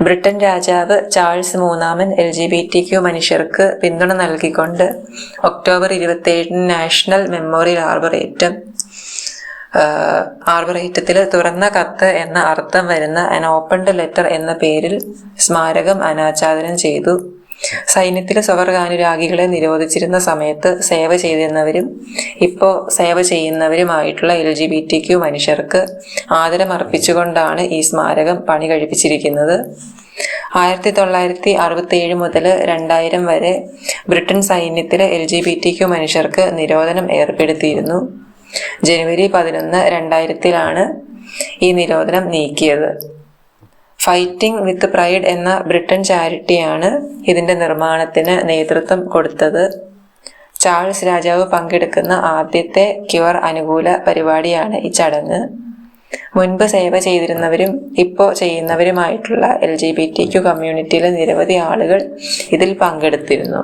Britain രാജാവ് Charles മൂന്നാമൻ LGBTQ മനുഷ്യർക്ക് പിന്തുണ നൽകിക്കൊണ്ട് ഒക്ടോബർ 27 നാഷണൽ മെമ്മോറിയൽ ആർബറേറ്റത്തിൽ തുറന്ന കത്ത് എന്ന അർത്ഥം വരുന്ന ആൻ ഓപ്പൺഡ് ലെറ്റർ എന്ന പേരിൽ സ്മാരകം അനാച്ഛാദനം ചെയ്തു. സൈന്യത്തിൽ സ്വവർഗാനുരാഗികളെ നിരോധിച്ചിരുന്ന സമയത്ത് സേവ ചെയ്തിരുന്നവരും ഇപ്പോൾ സേവ ചെയ്യുന്നവരുമായിട്ടുള്ള LGBTQ മനുഷ്യർക്ക് ആദരമർപ്പിച്ചുകൊണ്ടാണ് ഈ സ്മാരകം പണി കഴിപ്പിച്ചിരിക്കുന്നത്. 1967 മുതൽ 2000 വരെ ബ്രിട്ടൻ സൈന്യത്തിലെ LGBTQ മനുഷ്യർക്ക് നിരോധനം ഏർപ്പെടുത്തിയിരുന്നു. ജനുവരി 11, 2000 ഈ നിരോധനം നീക്കിയത്. ഫൈറ്റിംഗ് വിത്ത് പ്രൈഡ് എന്ന ബ്രിട്ടൻ ചാരിറ്റിയാണ് ഇതിന്റെ നിർമ്മാണത്തിന് നേതൃത്വം കൊടുത്തത്. ചാൾസ് രാജാവ് പങ്കെടുക്കുന്ന ആദ്യത്തെ ക്യൂർ അനുകൂല പരിപാടിയാണ് ഈ ചടങ്ങ്. മുൻപ് സേവ ചെയ്തിരുന്നവരും ഇപ്പോൾ ചെയ്യുന്നവരുമായിട്ടുള്ള LGBTQ കമ്മ്യൂണിറ്റിയിലെ നിരവധി ആളുകൾ ഇതിൽ പങ്കെടുത്തിരുന്നു.